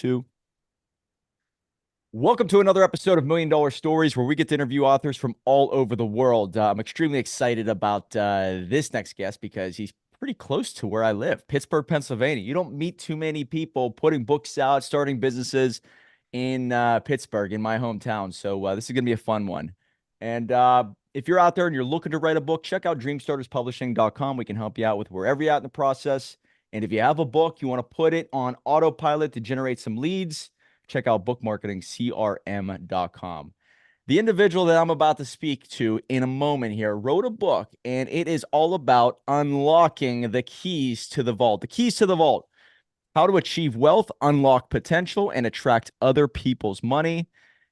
2. Welcome to another episode of Million Dollar Stories, where we get to interview authors from all over the world. I'm extremely excited about this next guest because he's pretty close to where I live, Pittsburgh, Pennsylvania. You don't meet too many people putting books out, starting businesses in Pittsburgh, in my hometown. So this is going to be a fun one. And if you're out there and you're looking to write a book, check out dreamstarterspublishing.com. We can help you out with wherever you're at in the process. And if you have a book, you want to put it on autopilot to generate some leads, check out bookmarketingcrm.com. The individual that I'm about to speak to in a moment here wrote a book, and it is all about unlocking the keys to the vault. The keys to the vault: how to achieve wealth, unlock potential, and attract other people's money.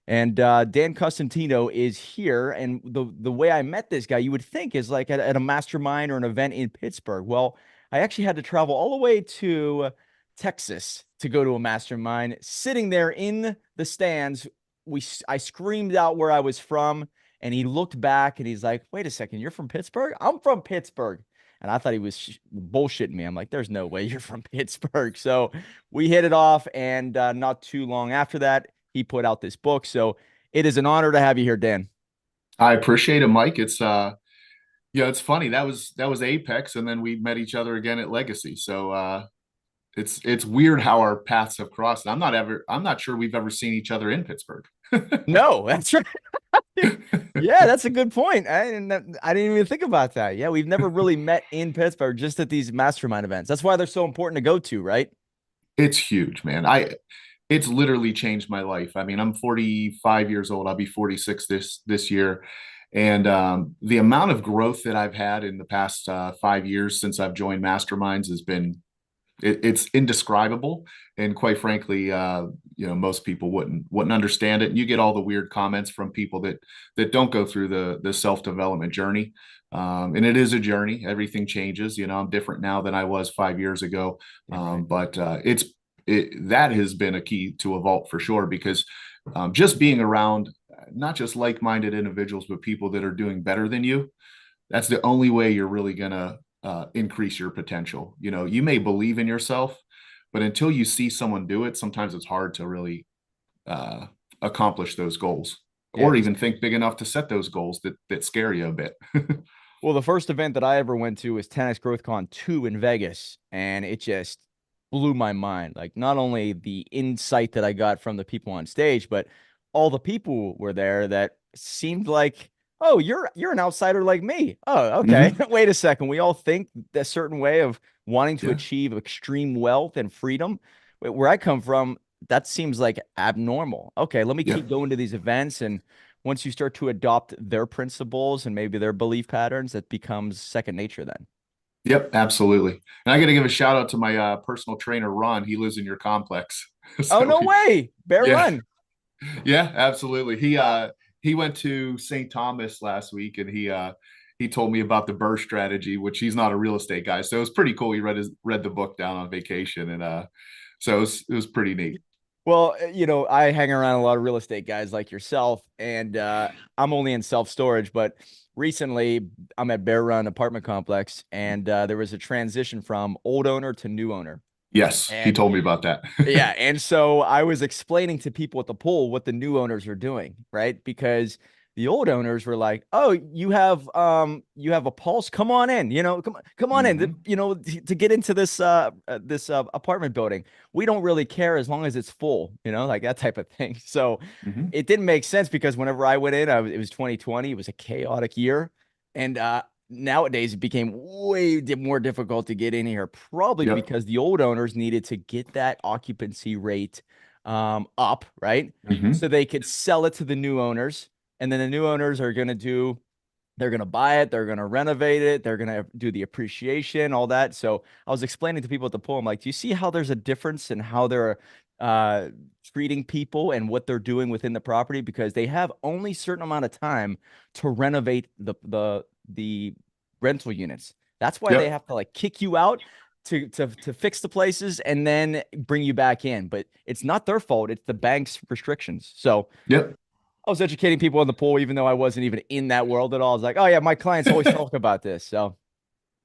And Dan Costantino is here. And the way I met this guy, you would think, is like at a mastermind or an event in Pittsburgh. Well, I actually had to travel all the way to Texas to go to a mastermind. Sitting there in the stands, I screamed out where I was from, and he looked back and he's like, "Wait a second, you're from Pittsburgh?" "I'm from Pittsburgh." And I thought he was bullshitting me. I'm like, "There's no way you're from Pittsburgh." So we hit it off, and not too long after that, he put out this book. So it is an honor to have you here, Dan. I appreciate it, Mike. It's funny. That was Apex, and then we met each other again at Legacy. So it's weird how our paths have crossed. I'm not sure we've ever seen each other in Pittsburgh. No, that's right. Yeah, that's a good point. I didn't even think about that. Yeah, we've never really met in Pittsburgh, just at these mastermind events. That's why they're so important to go to, right? It's huge, man. It's literally changed my life. I mean, I'm 45 years old. I'll be 46 this year. And the amount of growth that I've had in the past 5 years since I've joined masterminds has been it's indescribable. And quite frankly, most people wouldn't understand it. And you get all the weird comments from people that don't go through the self-development journey. And it is a journey. Everything changes. I'm different now than I was 5 years ago. But that has been a key to a vault for sure, because just being around not just like-minded individuals, but people that are doing better than you, that's the only way you're really going to increase your potential. You may believe in yourself, but until you see someone do it, sometimes it's hard to really accomplish those goals, Yeah, or because even think big enough to set those goals that scare you a bit. well, the first event that I ever went to was 10X GrowthCon 2 in Vegas, and it just blew my mind. Like, not only the insight that I got from the people on stage, but all the people were there that seemed like, "Oh, you're an outsider like me. Oh, okay." Hmm. Wait a second. We all think a certain way of wanting to Yeah. achieve extreme wealth and freedom. Where I come from, that seems like abnormal. Okay, let me Yeah. keep going to these events, and once you start to adopt their principles and maybe their belief patterns, that becomes second nature then. Yep, absolutely. And I got to give a shout out to my personal trainer, Ron. He lives in your complex. Oh, So no way. Bear yeah, Run. yeah, absolutely. He went to St. Thomas last week, and he told me about the burst strategy, which he's not a real estate guy. So it was pretty cool. He read the book down on vacation, and so it was pretty neat. Well, I hang around a lot of real estate guys like yourself, and I'm only in self-storage, but recently I'm at Bear Run apartment complex, and there was a transition from old owner to new owner. Yes, he And told me about that. yeah, and so I was explaining to people at the pool what the new owners are doing, right? Because the old owners were like, "Oh, you have a pulse. Come on in. Come on in. Hmm. To get into this apartment building. We don't really care as long as it's full, like that type of thing." So Hmm. it didn't make sense because whenever I went in, it was 2020. It was a chaotic year, and nowadays it became way more difficult to get in here, probably Yep. because the old owners needed to get that occupancy rate up, right? Hmm. So they could sell it to the new owners, and then the new owners are going to they're going to buy it, they're going to renovate it, they're going to do the appreciation, all that. So I was explaining to people at the pool, I'm like, do you see how there's a difference in how they're uh treating people and what they're doing within the property, because they have only certain amount of time to renovate the rental units. That's why they Yep. have to like kick you out to fix the places and then bring you back in. But it's not their fault. It's the bank's restrictions. So Yep. I was educating people in the pool, even though I wasn't even in that world at all. I was like, "Oh yeah, my clients always talk about this." So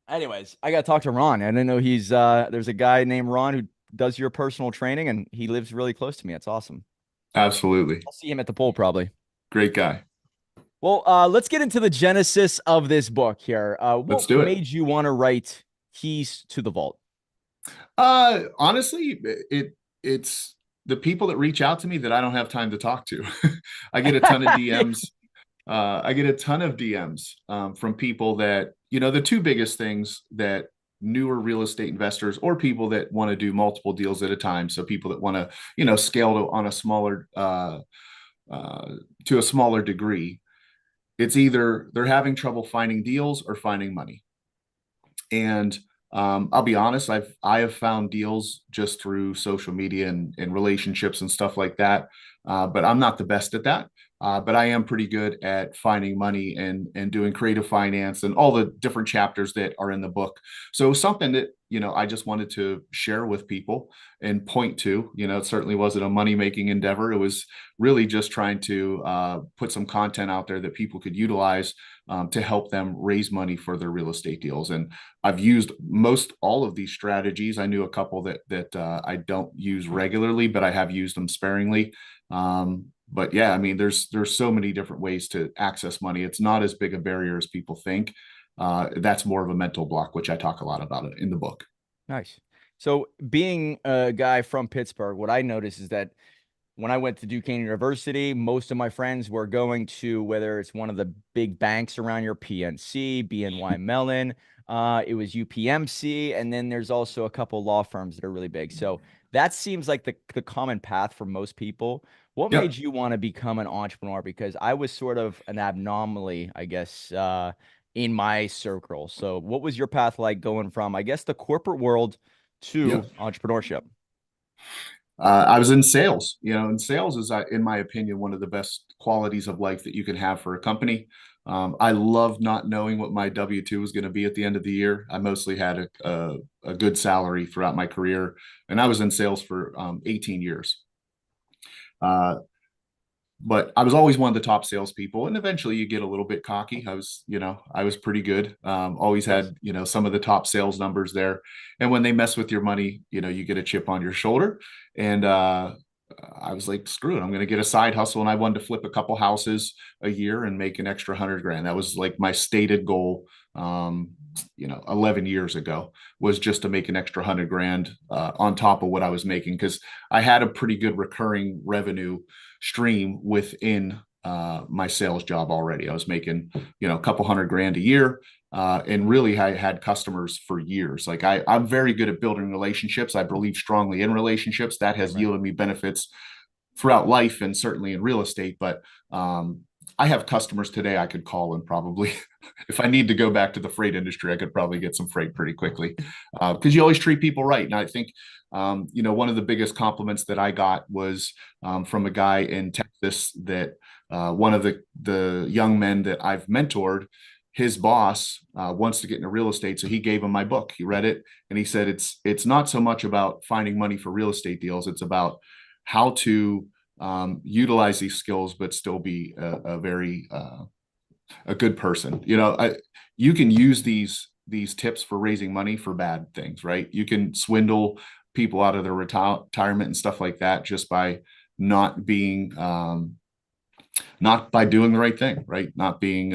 anyways, I got to talk to Ron. I didn't know there's a guy named Ron who does your personal training, and he lives really close to me. It's awesome. Absolutely. I'll see him at the pool probably. Great guy. Well, let's get into the genesis of this book here. Let's What do it. made you want to write Keys to the Vault? Honestly, it's the people that reach out to me that I don't have time to talk to. I get a ton of DMs. I get a ton of DMs from people that, the two biggest things that newer real estate investors or people that want to do multiple deals at a time. So people that want to, scale on a smaller, to a smaller degree. It's either they're having trouble finding deals or finding money. And I'll be honest, I have found deals just through social media and relationships and stuff like that. But I'm not the best at that. But I am pretty good at finding money and doing creative finance and all the different chapters that are in the book. So something that I just wanted to share with people and point to. It certainly wasn't a money making endeavor. It was really just trying to put some content out there that people could utilize to help them raise money for their real estate deals. And I've used most all of these strategies. I knew a couple that I don't use regularly, but I have used them sparingly. But yeah, I mean, there's so many different ways to access money. It's not as big a barrier as people think. That's more of a mental block, which I talk a lot about it in the book. Nice. So, being a guy from Pittsburgh, what I noticed is that when I went to Duquesne University, most of my friends were going to whether it's one of the big banks around your PNC, BNY Mellon, it was UPMC, and then there's also a couple law firms that are really big. So that seems like the common path for most people. What made Yep. you want to become an entrepreneur? Because I was sort of an anomaly, I guess, in my circle. So what was your path like going from, I guess, the corporate world Yep. to entrepreneurship? I was in sales. And sales is, in my opinion, one of the best qualities of life that you can have for a company. I love not knowing what my W-2 was going to be at the end of the year. I mostly had a good salary throughout my career, and I was in sales for 18 years. Uh, but I was always one of the top salespeople, and eventually you get a little bit cocky. I was pretty good. Always Yes. had, some of the top sales numbers there. And when they mess with your money, you get a chip on your shoulder. And I was like, screw it, I'm going to get a side hustle. And I wanted to flip a couple houses a year and make an extra 100 grand. That was like my stated goal. 11 years ago was just to make an extra 100 grand on top of what I was making, because I had a pretty good recurring revenue stream within my sales job already. I was making, a couple 100 grand a year. And really, I had customers for years. Like I'm very good at building relationships. I believe strongly in relationships. That has Right. yielded me benefits throughout life and certainly in real estate. But I have customers today I could call and probably, if I need to go back to the freight industry, I could probably get some freight pretty quickly because you always treat people right. And I think, one of the biggest compliments that I got was from a guy in Texas that one of the young men that I've mentored, his boss wants to get into real estate. So he gave him my book. He read it and he said, it's not so much about finding money for real estate deals. It's about how to utilize these skills, but still be a very a good person. You can use these tips for raising money for bad things, right? You can swindle people out of their retirement and stuff like that just by not being not by doing the right thing, right? Not being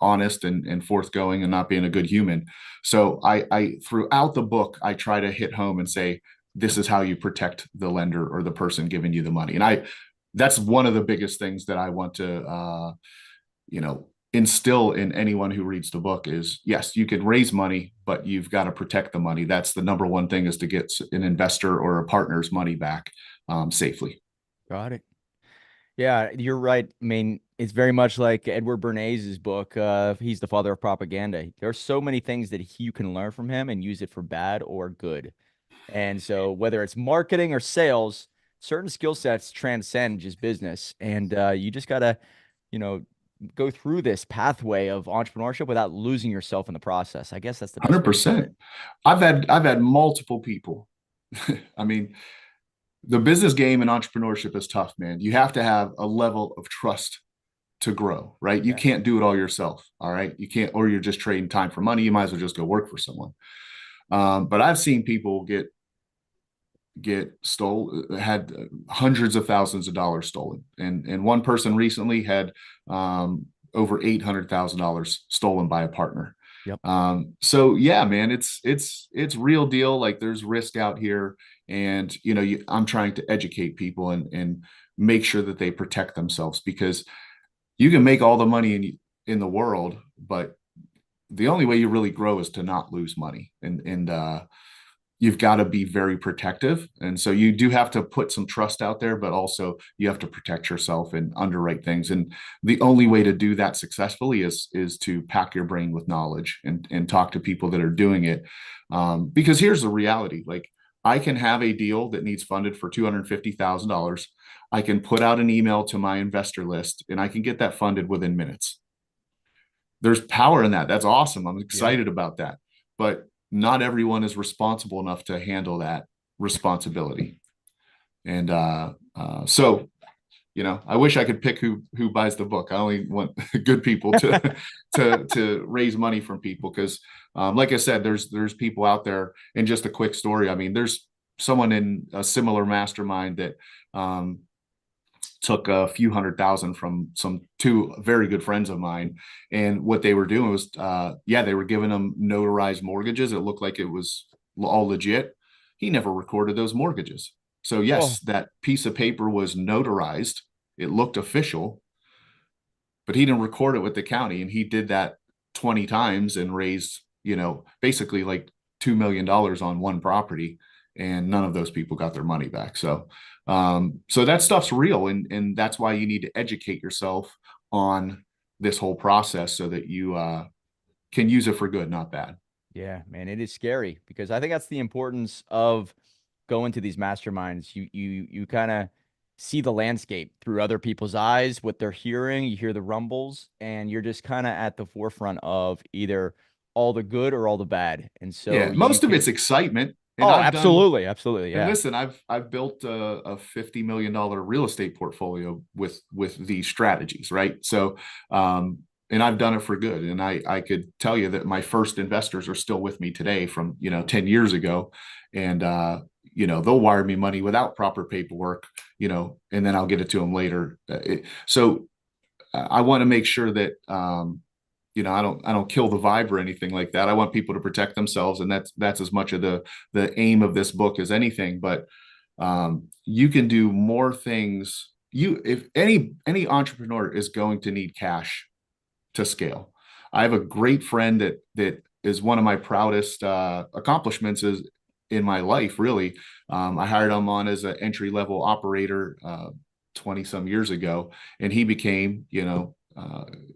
honest and forthgoing and not being a good human. So I throughout the book, I try to hit home and say, this is how you protect the lender or the person giving you the money. And that's one of the biggest things that I want to, instill in anyone who reads the book is, yes, you can raise money, but you've got to protect the money. That's the number one thing, is to get an investor or a partner's money back safely. Got it. Yeah, you're right. I mean, it's very much like Edward Bernays' book. He's the father of propaganda. There are so many things that you can learn from him and use it for bad or good. And so, whether it's marketing or sales, certain skill sets transcend just business. And you just gotta, you know, go through this pathway of entrepreneurship without losing yourself in the process. I guess that's the best way to put it. 100%. I've had multiple people. I mean, the business game and entrepreneurship is tough, man. You have to have a level of trust to grow, right? You Yes. can't do it all yourself. All right. You can't, or you're just trading time for money. You might as well just go work for someone. But I've seen people get get stole had hundreds of thousands of dollars stolen, and one person recently had over $800,000 stolen by a partner. Yep. So yeah, man, it's real deal. Like there's risk out here, and I'm trying to educate people and make sure that they protect themselves, because you can make all the money in the world, but the only way you really grow is to not lose money. And you've got to be very protective. And so you do have to put some trust out there, but also you have to protect yourself and underwrite things. And the only way to do that successfully is to pack your brain with knowledge and talk to people that are doing it. Because here's the reality. Like, I can have a deal that needs funded for $250,000. I can put out an email to my investor list and I can get that funded within minutes. There's power in that. That's awesome. I'm Yeah. excited about that. But not everyone is responsible enough to handle that responsibility. And I wish I could pick who buys the book. I only want good people to raise money from people, because like I said, there's people out there. And just a quick story. I mean, there's someone in a similar mastermind that took a few $100,000 from two very good friends of mine. And what they were doing was, they were giving them notarized mortgages. It looked like it was all legit. He never recorded those mortgages. So Oh, yes, that piece of paper was notarized. It looked official, but he didn't record it with the county. And he did that 20 times and raised, basically like $2 million dollars on one property. And none of those people got their money back. So that stuff's real. And that's why you need to educate yourself on this whole process so that you can use it for good, not bad. yeah, man, it is scary because I think that's the importance of going to these masterminds. You kind of see the landscape through other people's eyes, what they're hearing, you hear the rumbles, and you're just kind of at the forefront of either all the good or all the bad. And so Yeah, you most of can, it's excitement. And oh, I've done absolutely, absolutely, And yeah. listen, I've built a $50 million real estate portfolio with these strategies, right? So, and I've done it for good. And I could tell you that my first investors are still with me today from 10 years ago, and they'll wire me money without proper paperwork, and then I'll get it to them later. So I want to make sure that I don't kill the vibe or anything like that. I want people to protect themselves, and that's as much of the aim of this book as anything. But you can do more things. If any entrepreneur is going to need cash to scale. I have a great friend that is one of my proudest accomplishments is in my life. Really, I hired him on as an entry level operator 20 some years ago, and he became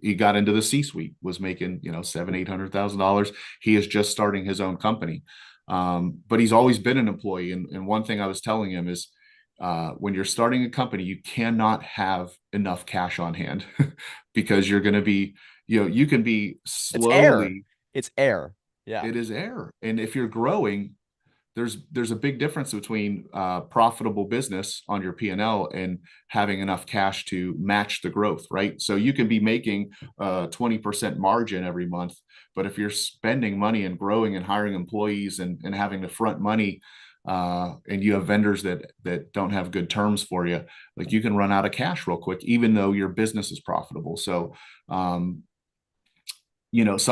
he got into the C-suite, was making $700,000-800,000. He is just starting his own company, but he's always been an employee. And one thing I was telling him is, when you're starting a company, you cannot have enough cash on hand because you're going to be, you can be It's air. slowly. It's air. Yeah. It is air. And if you're growing, there's a big difference between profitable business on your P&L and having enough cash to match the growth, right? So you can be making 20% margin every month, but if you're spending money and growing and hiring employees and having to front money, and you have vendors that don't have good terms for you, like you can run out of cash real quick, even though your business is profitable. So some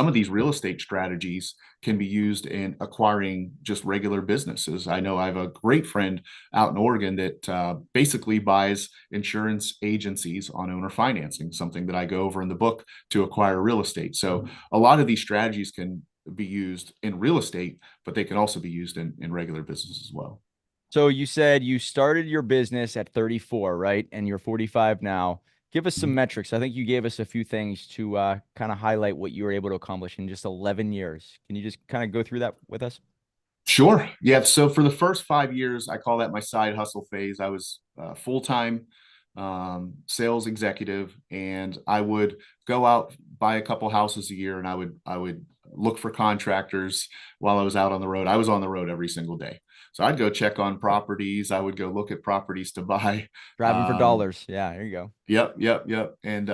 of these real estate strategies can be used in acquiring just regular businesses. I know I have a great friend out in Oregon that basically buys insurance agencies on owner financing, something that I go over in the book to acquire real estate. So a lot of these strategies can be used in real estate, but they can also be used in regular business as well. So you said you started your business at 34, right? And you're 45 now. Give us some metrics. I think you gave us a few things to kind of highlight what you were able to accomplish in just 11 years. Can you just kind of go through that with us? Sure. Yeah. So for the first 5 years, I call that my side hustle phase. I was full time sales executive, and I would go out, buy a couple houses a year, and I would look for contractors while I was out on the road. I was on the road every single day, so I'd go check on properties. I would go look at properties to buy. Driving for Um, dollars. Yeah, there you go. yep, yep, yep. And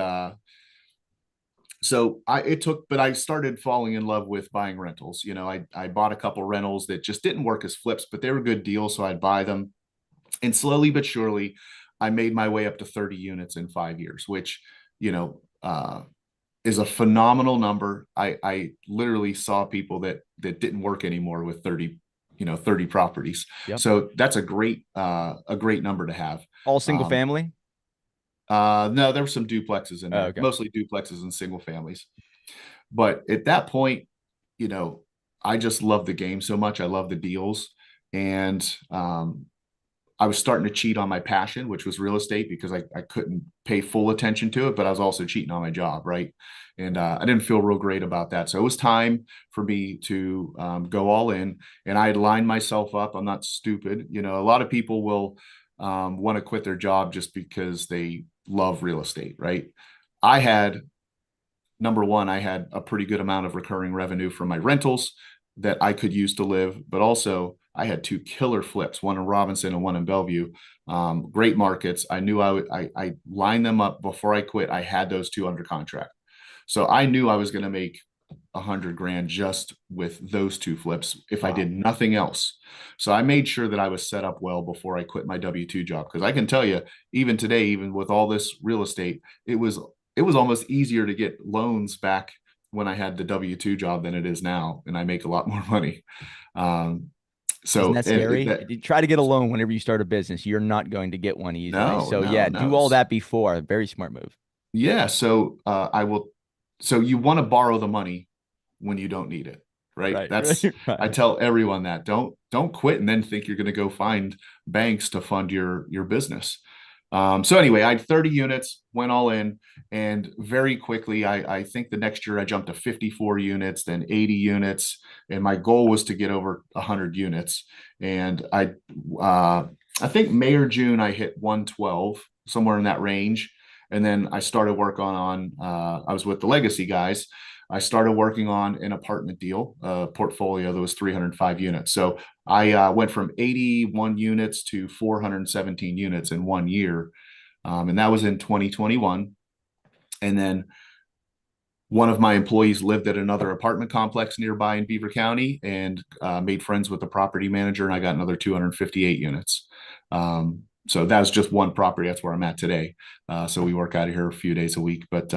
So but I started falling in love with buying rentals. I bought a couple rentals that just didn't work as flips, but they were good deals. So I'd buy them. And slowly but surely, I made my way up to 30 units in 5 years, which, you know, is a phenomenal number. I literally saw people that didn't work anymore with 30 properties. Yep. So that's a great number to have. All single Um, family? no, there were some duplexes in Oh, there, okay. mostly duplexes and single families. But at that point, you know, I just love the game so much. I love the deals. And I was starting to cheat on my passion, which was real estate, because I couldn't pay full attention to it, but I was also cheating on my job, right? And I didn't feel real great about that. So it was time for me to go all in, and I had lined myself up. I'm not stupid. A lot of people will want to quit their job just because they love real estate, right? I had Number one, I had a pretty good amount of recurring revenue from my rentals that I could use to live, but also I had two killer flips, one in Robinson and one in Bellevue. Great markets. I knew I lined them up before I quit. I had those two under contract. So I knew I was going to make 100 grand just with those two flips if I Wow. did nothing else. So I made sure that I was set up well before I quit my W-2 job. Because I can tell you, even today, even with all this real estate, it was almost easier to get loans back when I had the W-2 job than it is now, and I make a lot more money. Um, Isn't so that scary? If you try to get a loan whenever you start a business, you're not going to get one easily. no, So no, yeah, do no. all that before. Very smart move. Yeah. So I will. So you want to borrow the money when you don't need it, right? Right, right, I right. tell everyone that don't quit and then think you're going to go find banks to fund your business. So anyway, I had 30 units, went all in, and very quickly, I think the next year I jumped to 54 units, then 80 units, and my goal was to get over 100 units. And I think May or June I hit 112, somewhere in that range, and then I started working I was with the Legacy guys. I started working on an apartment deal, portfolio that was 305 units. So I went from 81 units to 417 units in 1 year. And that was in 2021. And then one of my employees lived at another apartment complex nearby in Beaver County, and made friends with the property manager, and I got another 258 units. So that's just one property. That's where I'm at today. So we work out of here a few days a week. But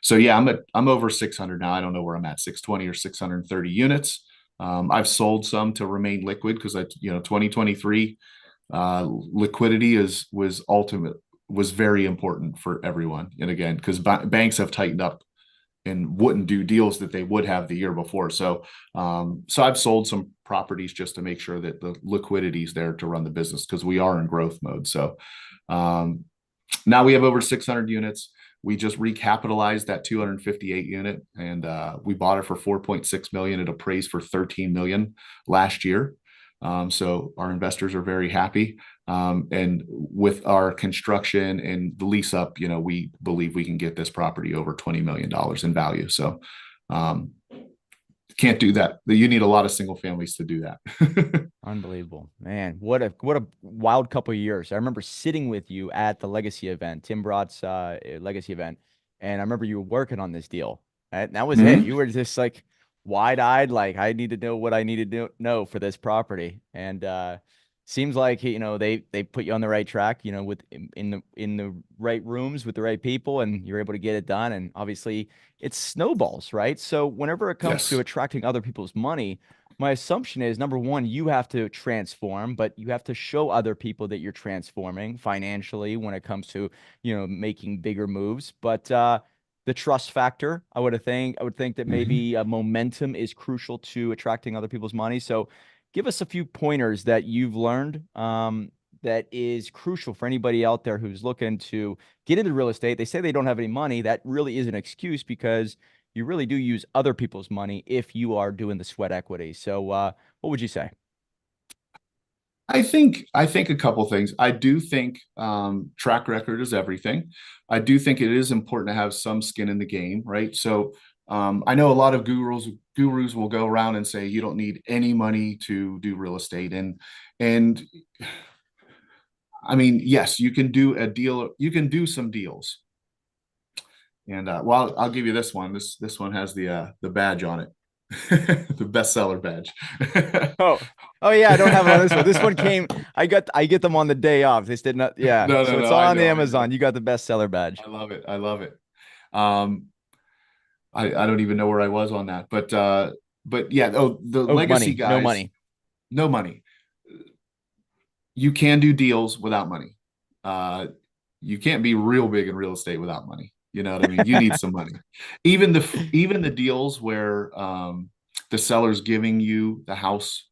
so yeah, I'm over 600 now. I don't know where I'm at, 620 or 630 units. I've sold some to remain liquid because 2023 liquidity was very important for everyone. And again, because banks have tightened up and wouldn't do deals that they would have the year before. So I've sold some properties just to make sure that the liquidity is there to run the business, because we are in growth mode. So um, now we have over 600 units. We just recapitalized that 258 unit, and we bought it for 4.6 million. It appraised for 13 million last year. So our investors are very happy. And with our construction and the lease up, we believe we can get this property over $20 million in value. So um, can't do that. You need a lot of single families to do that. Unbelievable, man! What a wild couple of years. I remember sitting with you at the Legacy event, Tim Broad's Legacy event, and I remember you were working on this deal. Right? That was it. Mm-hmm. You were just like wide-eyed, like I need to know what I need to know for this property. And seems like they put you on the right track. With in the right rooms with the right people, and you're able to get it done. And obviously, it's snowballs, right? So whenever it comes to Yes. attracting other people's money, my assumption is number one, you have to transform, but you have to show other people that you're transforming financially when it comes to, making bigger moves. But the trust factor, I would think that Mm-hmm. maybe momentum is crucial to attracting other people's money. So give us a few pointers that you've learned that is crucial for anybody out there who's looking to get into real estate. They say they don't have any money. That really is an excuse because you really do use other people's money if you are doing the sweat equity. So, what would you say? I think a couple things. I do think track record is everything. I do think it is important to have some skin in the game, right? So I know a lot of gurus will go around and say you don't need any money to do real estate, and I mean, yes, you can do a deal. You can do some deals, And well, I'll give you this one. This one has the badge on it, the bestseller badge. Oh, oh yeah, I don't have it on this one. This one came. I get them on the day off. They did not. Yeah, No, so no, it's no. I on the know, I Amazon. know. You got the bestseller badge. I love it. I love it. Um, I don't even know where I was on that, but yeah. Oh, the Oh, legacy money, no guys, money. no money. You can do deals without money. Uh, you can't be real big in real estate without money. You know what I mean? You need some money. Even the deals where the seller's giving you the house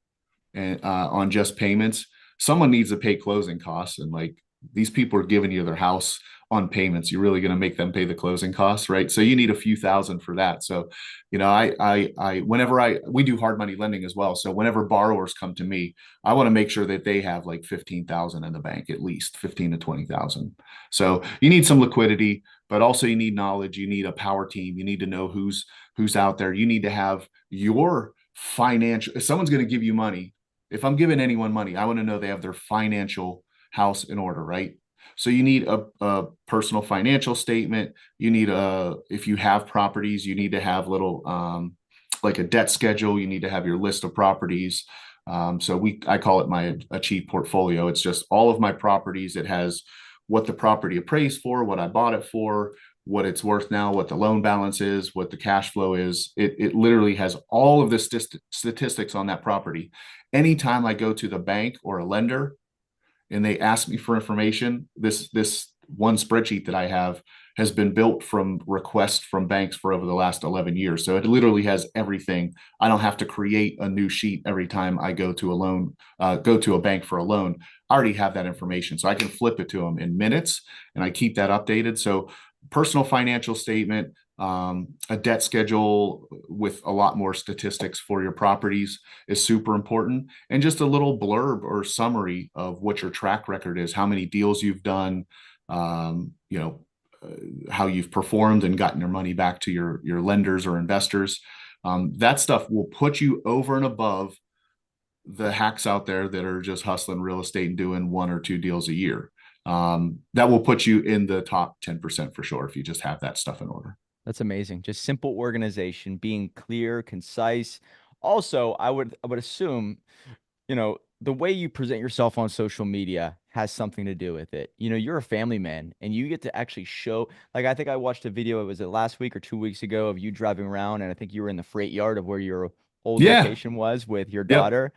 and on just payments, someone needs to pay closing costs, and like these people are giving you their house on payments. You're really going to make them pay the closing costs, right? So you need a few thousand for that. So, whenever we do hard money lending as well. So whenever borrowers come to me, I want to make sure that they have like 15,000 in the bank, at least 15 to 20,000. So you need some liquidity, but also you need knowledge. You need a power team. You need to know who's out there. You need to have your financial. If someone's going to give you money, if I'm giving anyone money, I want to know they have their financial house in order, right? So you need a personal financial statement. You need if you have properties, you need to have little like a debt schedule. You need to have your list of properties. I call it my achieve portfolio. It's just all of my properties. It has what the property appraised for, what I bought it for, what it's worth now, what the loan balance is, what the cash flow is. It literally has all of the statistics on that property. Anytime I go to the bank or a lender and they ask me for information, this one spreadsheet that I have has been built from requests from banks for over the last 11 years. So it literally has everything. I don't have to create a new sheet every time I go to a bank for a loan. I already have that information. So I can flip it to them in minutes and I keep that updated. So personal financial statement, a debt schedule with a lot more statistics for your properties is super important. And just a little blurb or summary of what your track record is, how many deals you've done, um, you know, how you've performed and gotten your money back to your lenders or investors. That stuff will put you over and above the hacks out there that are just hustling real estate and doing one or two deals a year. That will put you in the top 10% for sure if you just have that stuff in order. That's amazing. Just simple organization, being clear, concise. Also, I would assume, the way you present yourself on social media has something to do with it. You're a family man and you get to actually show, like I think I watched a video, was it last week or 2 weeks ago, of you driving around, and I think you were in the freight yard of where your old Yeah. location was with your Yep. daughter.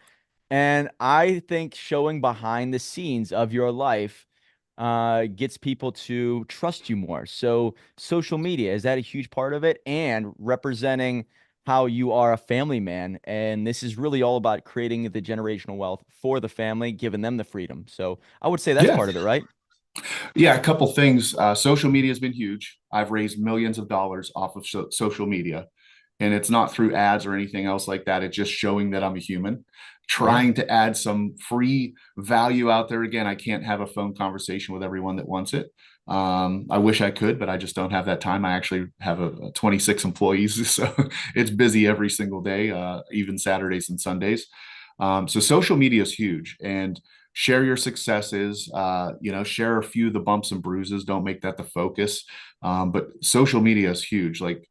And I think showing behind the scenes of your life gets people to trust you more. So, social media, is that a huge part of it? And representing how you are a family man. And this is really all about creating the generational wealth for the family, giving them the freedom. So, I would say that's Yeah. part of it, right? Yeah. A couple things. Social media has been huge. I've raised millions of dollars off of social media. And it's not through ads or anything else like that. It's just showing that I'm a human, Yeah. trying to add some free value out there. Again, I can't have a phone conversation with everyone that wants it. I wish I could, but I just don't have that time. I actually have a 26 employees, so it's busy every single day, even Saturdays and Sundays. So social media is huge, and share your successes. Share a few of the bumps and bruises. Don't make that the focus. But social media is huge. Like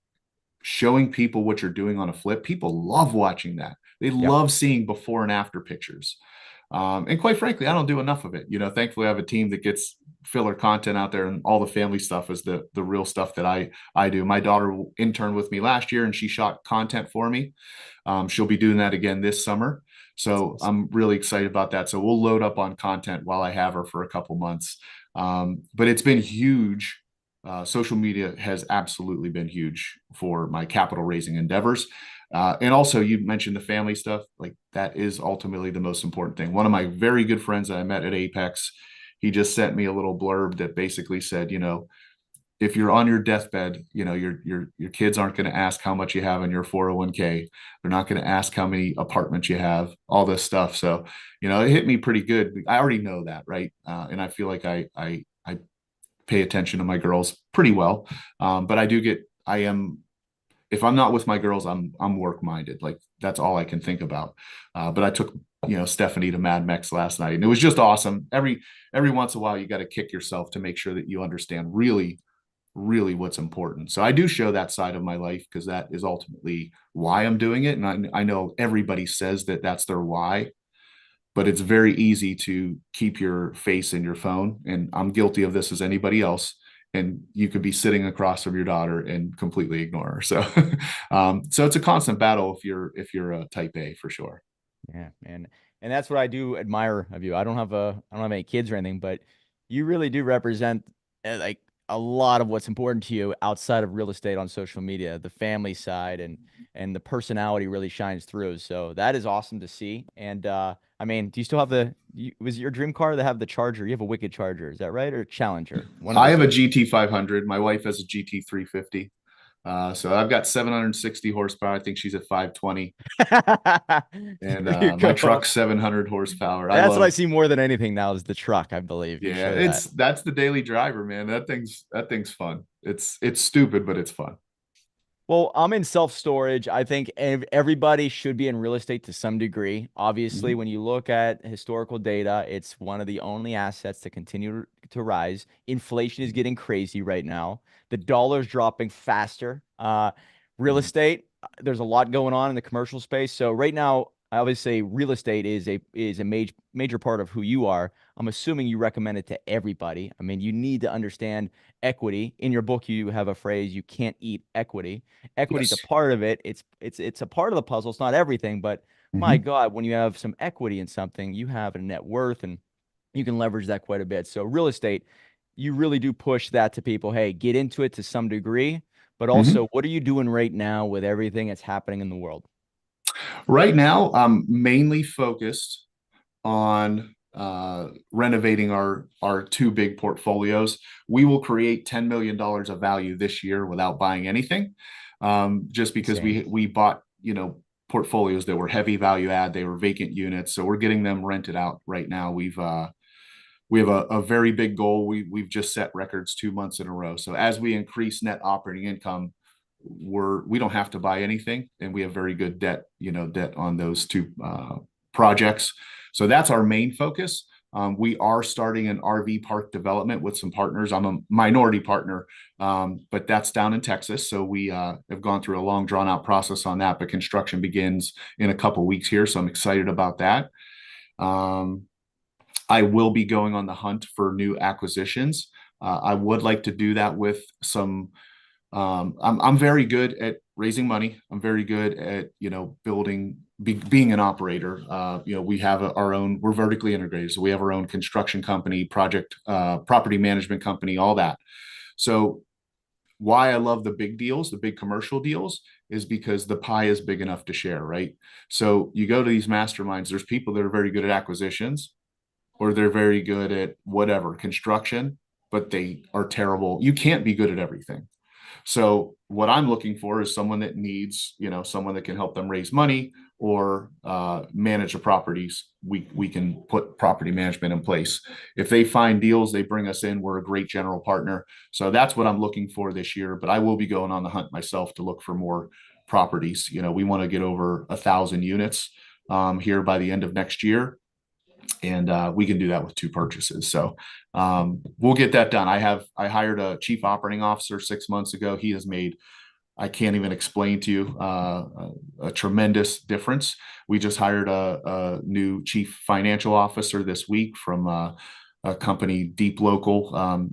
showing people what you're doing on a flip, people love watching that. They Yep. love seeing before and after pictures. And quite frankly, I don't do enough of it. Thankfully, I have a team that gets filler content out there, and all the family stuff is the real stuff that I do. My daughter interned with me last year, and she shot content for me. She'll be doing that again this summer. That's So awesome. I'm really excited about that. So we'll load up on content while I have her for a couple months. But it's been huge. Social media has absolutely been huge for my capital raising endeavors. And also, you mentioned the family stuff. Like that is ultimately the most important thing. One of my very good friends that I met at Apex, he just sent me a little blurb that basically said, if you're on your deathbed, your kids aren't going to ask how much you have in your 401k. They're not going to ask how many apartments you have, all this stuff. So, it hit me pretty good. I already know that, right? And I feel like I pay attention to my girls pretty well. But I am, if I'm not with my girls, I'm work minded. Like that's all I can think about. But I took, Stephanie to Mad Mex last night, and it was just awesome. Every once in a while, you got to kick yourself to make sure that you understand really really what's important. So I do show that side of my life because that is ultimately why I'm doing it. And I know everybody says that that's their why, but it's very easy to keep your face in your phone. And I'm guilty of this as anybody else. And you could be sitting across from your daughter and completely ignore her. So, so it's a constant battle if you're a type A for sure. Yeah, and that's what I do admire of you. I don't have any kids or anything, but you really do represent like a lot of what's important to you outside of real estate on social media. The family side and the personality really shines through. So that is awesome to see. And I mean, do you still have was it your dream car to have the Charger? You have a Wicked Charger, is that right? Or Challenger? One of I the have a two. GT 500. My wife has a GT 350. So I've got 760 horsepower. I think she's at 520. And There you my go. truck's 700 horsepower. I That's what I love, see more than anything now is the truck, I believe. You yeah, show that. that's the daily driver, man. That thing's fun. It's stupid, but it's fun. Well, I'm in self-storage. I think everybody should be in real estate to some degree. Obviously, Mhm. when you look at historical data, it's one of the only assets to continue to rise. Inflation is getting crazy right now. The dollar's dropping faster. Real Mhm. estate, there's a lot going on in the commercial space. So right now, I always say real estate is a major part of who you are. I'm assuming you recommend it to everybody. I mean, you need to understand equity. In your book, you have a phrase, you can't eat equity. Equity's a Yes. part of it. It's a part of the puzzle. It's not everything, but my Mhm. God, when you have some equity in something, you have a net worth and you can leverage that quite a bit. So real estate, you really do push that to people. Hey, get into it to some degree, but Mhm. also what are you doing right now with everything that's happening in the world? Right now, I'm mainly focused on renovating our two big portfolios. We will create $10 million of value this year without buying anything, just because Insane. we bought portfolios that were heavy value add. They were vacant units, so we're getting them rented out right now. We have a very big goal. We've just set records 2 months in a row. So as we increase net operating income, we don't have to buy anything, and we have very good debt on those two projects. So that's our main focus. We are starting an RV park development with some partners. I'm a minority partner, but that's down in Texas. So we have gone through a long, drawn out process on that. But construction begins in a couple weeks here, so I'm excited about that. Um, I will be going on the hunt for new acquisitions. I would like to do that with some. I'm very good at raising money. I'm very good at being an operator. We have our own. We're vertically integrated, so we have our own construction company, project, property management company, all that. So why I love the big deals, the big commercial deals, is because the pie is big enough to share, right? So you go to these masterminds. There's people that are very good at acquisitions or they're very good at whatever construction, but they are terrible. You can't be good at everything. So what I'm looking for is someone that needs, someone that can help them raise money or manage the properties. We can put property management in place. If they find deals, they bring us in. We're a great general partner. So that's what I'm looking for this year. But I will be going on the hunt myself to look for more properties. We want to get over 1,000 units here by the end of next year, and we can do that with two purchases. So we'll get that done. I hired a chief operating officer 6 months ago. He has made, I can't even explain to you, a tremendous difference. We just hired a new chief financial officer this week from a company deep local.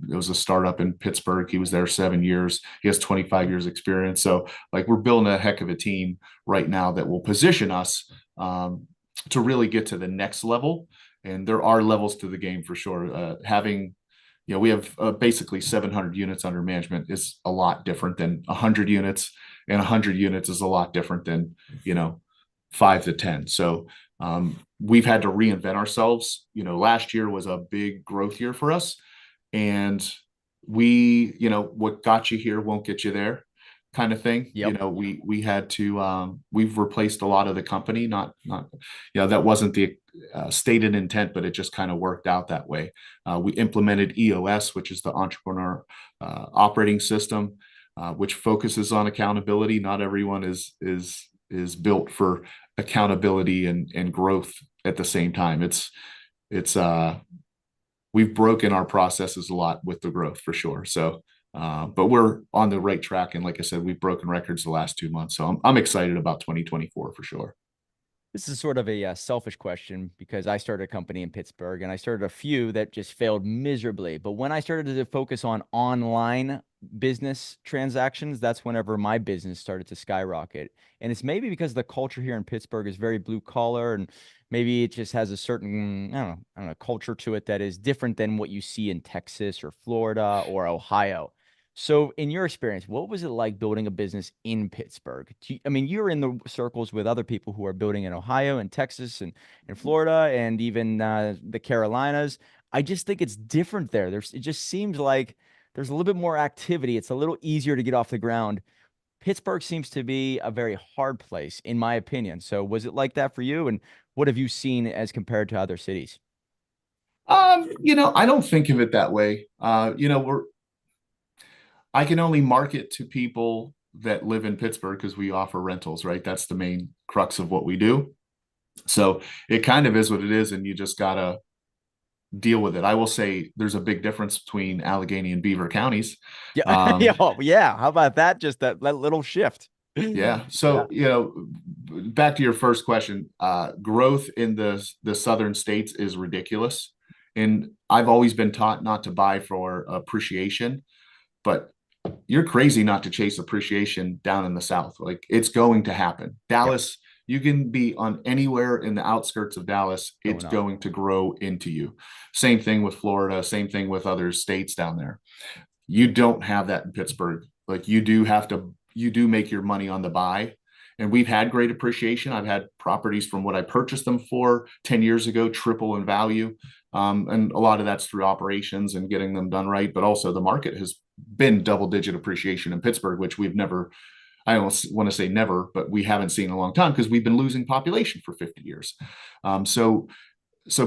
It was a startup in Pittsburgh. He was there 7 years. He has 25 years experience. So like we're building a heck of a team right now that will position us to really get to the next level. And there are levels to the game for sure. We have basically 700 units under management is a lot different than 100 units, and 100 units is a lot different than, you know, 5 to 10. So we've had to reinvent ourselves. Last year was a big growth year for us. And what got you here won't get you there kind of thing. Yep. We had to, we've replaced a lot of the company, not, that wasn't the stated intent, but it just kind of worked out that way. We implemented EOS, which is the entrepreneur operating system, which focuses on accountability. Not everyone is built for accountability and growth at the same time. It's we've broken our processes a lot with the growth for sure. So But we're on the right track. And like I said, we've broken records the last 2 months. So I'm excited about 2024 for sure. This is sort of a selfish question because I started a company in Pittsburgh and I started a few that just failed miserably. But when I started to focus on online business transactions, that's whenever my business started to skyrocket. And it's maybe because the culture here in Pittsburgh is very blue collar and maybe it just has a certain, I don't know, culture to it that is different than what you see in Texas or Florida or Ohio. So, in your experience, what was it like building a business in Pittsburgh? I mean, you're in the circles with other people who are building in Ohio and Texas and Florida and even the Carolinas. I just think it's different there. It just seems like there's a little bit more activity. It's a little easier to get off the ground. Pittsburgh seems to be a very hard place, in my opinion. So, was it like that for you? And what have you seen as compared to other cities? I don't think of it that way. I can only market to people that live in Pittsburgh because we offer rentals, right? That's the main crux of what we do. So it kind of is what it is, and you just gotta deal with it. I will say there's a big difference between Allegheny and Beaver counties. Yeah, Um, yeah, oh, yeah. How about that? Just that little shift. yeah. Yeah. So, back to your first question, growth in the southern states is ridiculous. And I've always been taught not to buy for appreciation, but you're crazy not to chase appreciation down in the South. Like it's going to happen. Yep. Dallas, you can be on anywhere in the outskirts of Dallas, it's Going up. going to grow into you. Same thing with Florida, same thing with other states down there. You don't have that in Pittsburgh. Like you do make your money on the buy. And we've had great appreciation. I've had properties from what I purchased them for 10 years ago, triple in value. And a lot of that's through operations and getting them done right. But also the market has been double digit appreciation in Pittsburgh, which we've never, I don't want to say never, but we haven't seen in a long time because we've been losing population for 50 years. So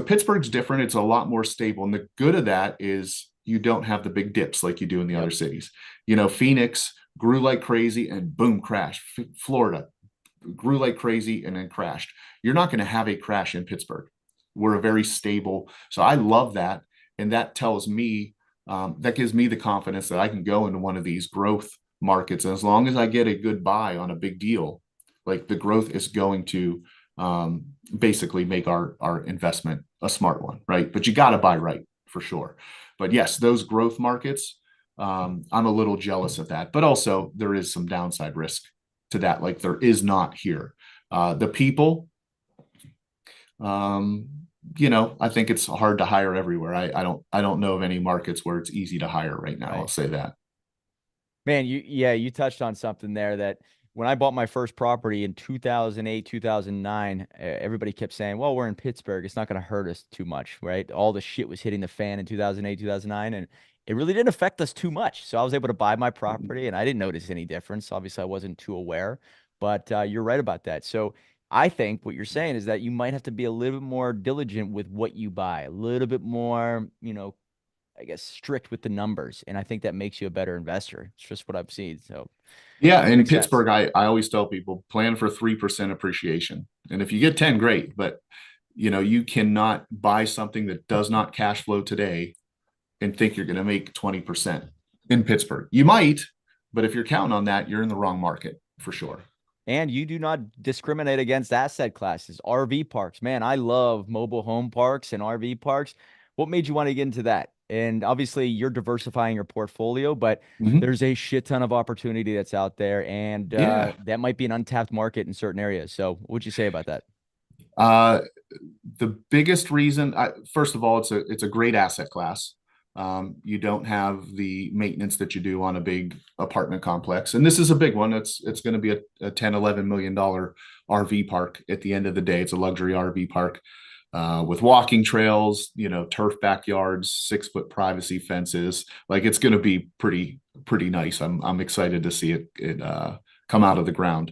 Pittsburgh's different. It's a lot more stable. And the good of that is you don't have the big dips like you do in the other Yep. cities. Phoenix grew like crazy and boom, crashed. Florida grew like crazy and then crashed. You're not going to have a crash in Pittsburgh. We're a very stable. So I love that. And that tells me, that gives me the confidence that I can go into one of these growth markets. And as long as I get a good buy on a big deal, like the growth is going to basically make our investment a smart one, right? But you got to buy right for sure. But yes, those growth markets, I'm a little jealous of that. But also, there is some downside risk to that, like there is not here. The people, um, I think it's hard to hire everywhere. I don't know of any markets where it's easy to hire right now. I'll Right. say that. Man, you touched on something there that when I bought my first property in 2008, 2009, everybody kept saying, "Well, we're in Pittsburgh. It's not going to hurt us too much, right?" All the shit was hitting the fan in 2008, 2009, and it really didn't affect us too much. So I was able to buy my property and I didn't notice any difference. Obviously, I wasn't too aware, but you're right about that. So I think what you're saying is that you might have to be a little bit more diligent with what you buy, a little bit more, I guess, strict with the numbers. And I think that makes you a better investor. It's just what I've seen. So Yeah, in makes sense. Pittsburgh, I always tell people plan for 3% appreciation. And if you get 10, great. But you cannot buy something that does not cash flow today and think you're going to make 20% in Pittsburgh. You might, but if you're counting on that, you're in the wrong market for sure. And you do not discriminate against asset classes. RV parks, man, I love mobile home parks and RV parks. What made you want to get into that? And obviously, you're diversifying your portfolio, but Mhm. there's a shit ton of opportunity that's out there, and Yeah. that might be an untapped market in certain areas. So, what would you say about that? Uh, the biggest reason, first of all, it's a great asset class. You don't have the maintenance that you do on a big apartment complex, and this is a big one. It's going to be a 10, $11 million RV park at the end of the day. It's a luxury RV park with walking trails, turf backyards, 6 foot privacy fences. Like it's going to be pretty nice. I'm excited to see it come out of the ground.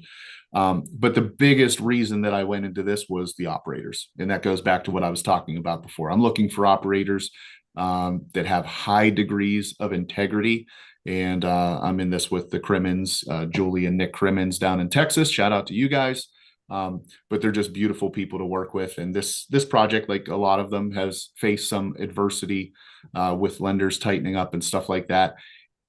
But the biggest reason that I went into this was the operators. And that goes back to what I was talking about before. I'm looking for operators that have high degrees of integrity. And I'm in this with the Crimmins, Julie and Nick Crimmins down in Texas. Shout out to you guys. But they're just beautiful people to work with. And this project, like a lot of them, has faced some adversity with lenders tightening up and stuff like that.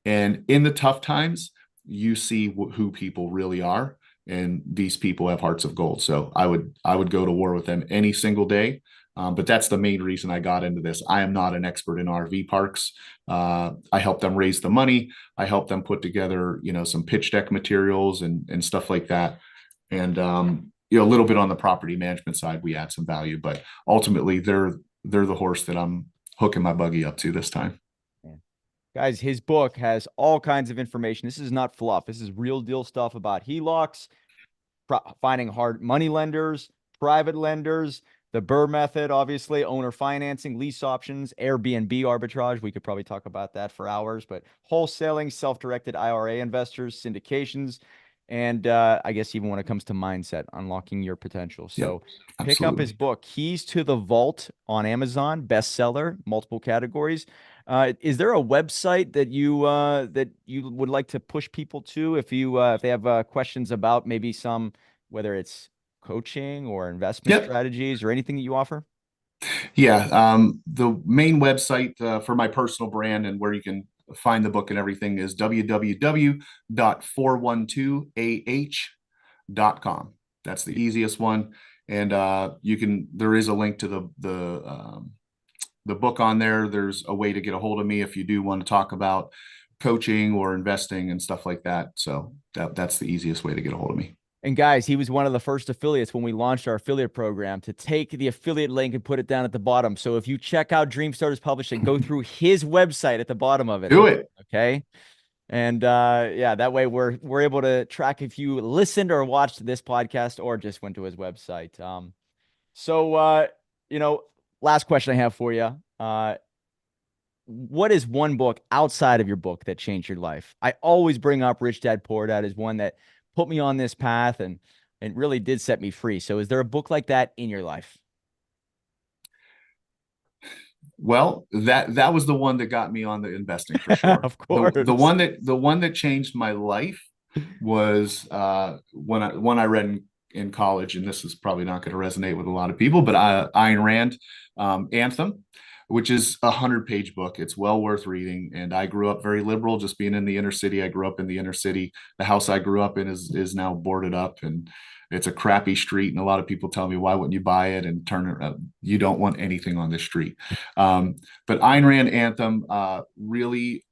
And in the tough times, you see who people really are, and these people have hearts of gold. So I would go to war with them any single day. But that's the main reason I got into this. I am not an expert in RV parks. I help them raise the money. I help them put together, some pitch deck materials and stuff like that. And a little bit on the property management side, we add some value. But ultimately, they're the horse that I'm hooking my buggy up to this time. Yeah. Guys, his book has all kinds of information. This is not fluff. This is real deal stuff about HELOCs, finding hard money lenders, private lenders, the Burr method, obviously, owner financing, lease options, Airbnb arbitrage. We could probably talk about that for hours, but wholesaling, self-directed IRA investors, syndications, and I guess even when it comes to mindset, unlocking your potential. Yep, So pick up his absolutely. book, Keys to the Vault, on Amazon, bestseller, multiple categories. Is there a website that you would like to push people to if they have questions about maybe some, whether it's coaching or investment Yep. strategies or anything that you offer? Yeah. The main website for my personal brand and where you can find the book and everything is www.412ah.com. That's the easiest one. And there is a link to the book on there. There's a way to get a hold of me if you do want to talk about coaching or investing and stuff like that. So that's the easiest way to get a hold of me. And guys, he was one of the first affiliates when we launched our affiliate program to take the affiliate link and put it down at the bottom. So if you check out Dream Starters Publishing, go through his website at the bottom of it. Do it. Okay. And yeah, that way we're able to track if you listened or watched this podcast or just went to his website. So you know, last question I have for you. What is one book outside of your book that changed your life? I always bring up Rich Dad Poor Dad as one that put me on this path and really did set me free. So is there a book like that in your life? Well, that was the one that got me on the investing for sure. Of The course. one that changed my life was when I read in college, and this is probably not going to resonate with a lot of people, but Ayn Rand, Anthem, which is 100-page book. It's well worth reading. And I grew up very liberal, just being in the inner city. I grew up in the inner city. The house I grew up in is now boarded up, and it's a crappy street. And a lot of people tell me, why wouldn't you buy it and turn it? You don't want anything on this street. Um, but Ayn Rand Anthem really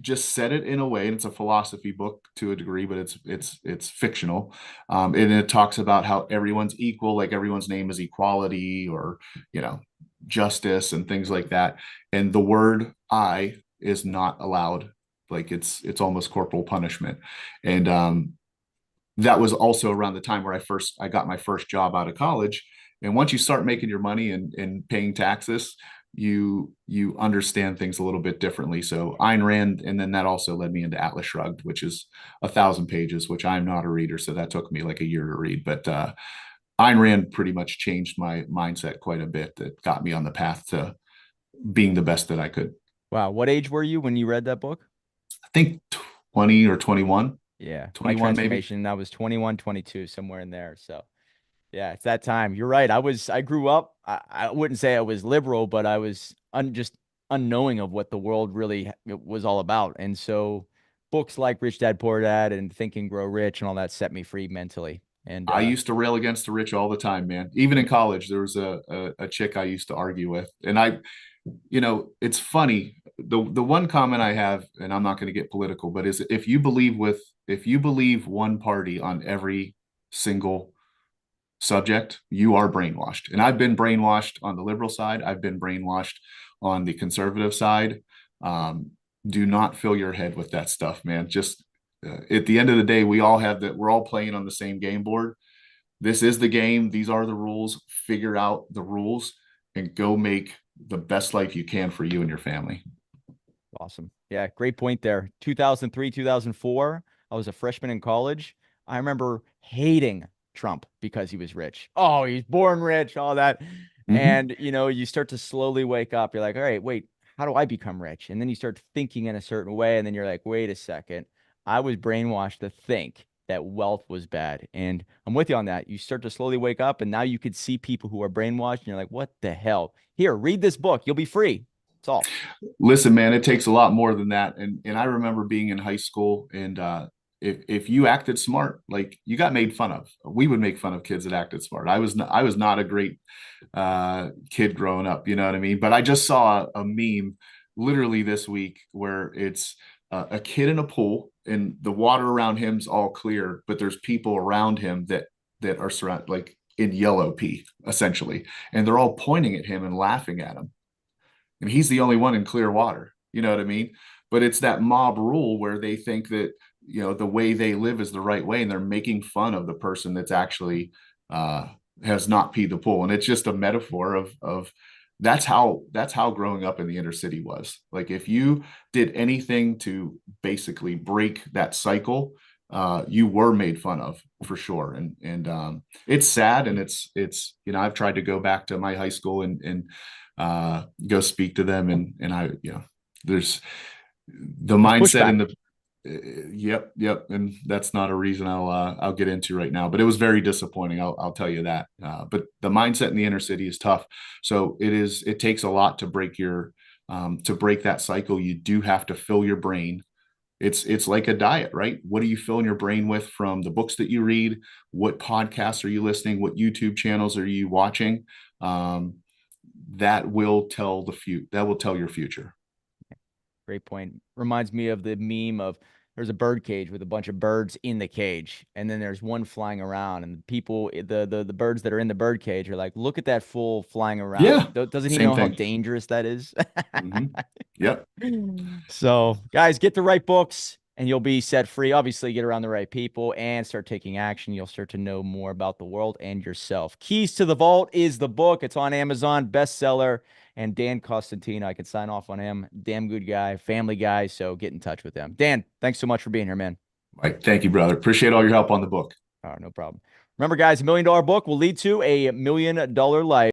just said it in a way, and it's a philosophy book to a degree, but it's fictional, and it talks about how everyone's equal, like everyone's name is equality, or you know, justice and things like that. And the word "I" is not allowed. Like it's almost corporal punishment, and that was also around the time where I got my first job out of college. And once you start making your money and paying taxes, you understand things a little bit differently. So Ayn Rand, and then that also led me into Atlas Shrugged, which is 1,000 pages, which I'm not a reader, so that took me like a year to read. But Ayn Rand pretty much changed my mindset quite a bit. That got me on the path to being the best that I could. Wow. What age were you when you read that book? I think 20 or 21, Yeah, my 21 maybe. transformation, I was 21, 22, somewhere in there. So yeah, it's that time. You're right. I grew up, I wouldn't say I was liberal, but I was just unknowing of what the world really was all about. And so books like Rich Dad Poor Dad and Think and Grow Rich and all that set me free mentally. And I used to rail against the rich all the time, man. Even in college, there was a chick I used to argue with, and it's funny. The one comment I have, and I'm not going to get political, but is if you believe one party on every single subject, you are brainwashed. And I've been brainwashed on the liberal side. I've been brainwashed on the conservative side. Do not fill your head with that stuff, man. Just at the end of the day, we all have that. We're all playing on the same game board. This is the game. These are the rules. Figure out the rules and go make the best life you can for you and your family. awesome. Yeah, great point there. 2003, 2004, I was a freshman in college. I remember hating Trump because he was rich. Oh, he's born rich, all that. Mm-hmm. And, you start to slowly wake up. You're like, all right, wait, how do I become rich? And then you start thinking in a certain way. And then you're like, wait a second. I was brainwashed to think that wealth was bad. And I'm with you on that. You start to slowly wake up, and now you could see people who are brainwashed, and you're like, what the hell? Here, read this book. You'll be free. It's all. Listen, man, it takes a lot more than that. And I remember being in high school, and if you acted smart, like, you got made fun of. We would make fun of kids that acted smart. I was not a great kid growing up, you know what I mean? But I just saw a meme literally this week where it's a kid in a pool, and the water around him's all clear, but there's people around him that are surrounded, like, in yellow pee essentially, and they're all pointing at him and laughing at him, and he's the only one in clear water. You know what I mean? But it's that mob rule where they think that, the way they live is the right way, and they're making fun of the person that's actually uh, has not peed the pool. And it's just a metaphor of that's how growing up in the inner city was. Like, if you did anything to basically break that cycle, you were made fun of for sure. And it's sad, and it's I've tried to go back to my high school and go speak to them, and I there's the There's mindset pushback. in the yep, and that's not a reason I'll get into right now, but it was very disappointing. I'll tell you that. But the mindset in the inner city is tough, so it takes a lot to break that cycle. You do have to fill your brain. It's like a diet, right? What are you filling your brain with from the books that you read? What podcasts are you listening? What YouTube channels are you watching? um, that will tell your future. Great point. Reminds me of the meme of there's a bird cage with a bunch of birds in the cage, and then there's one flying around, and the people, the birds that are in the bird cage are like, look at that fool flying around. Yeah, Doesn't he same know how thing. dangerous that is? Yep. So, guys, get the right books and you'll be set free. Obviously, get around the right people and start taking action. You'll start to know more about the world and yourself. Keys to the Vault is the book. It's on Amazon, bestseller. And Dan Costantino, I can sign off on him. Damn good guy, family guy. So get in touch with him. Dan, thanks so much for being here, man. Mike, thank you, brother. Appreciate all your help on the book. Oh, no problem. Remember, guys, $1 million book will lead to a $1 million life.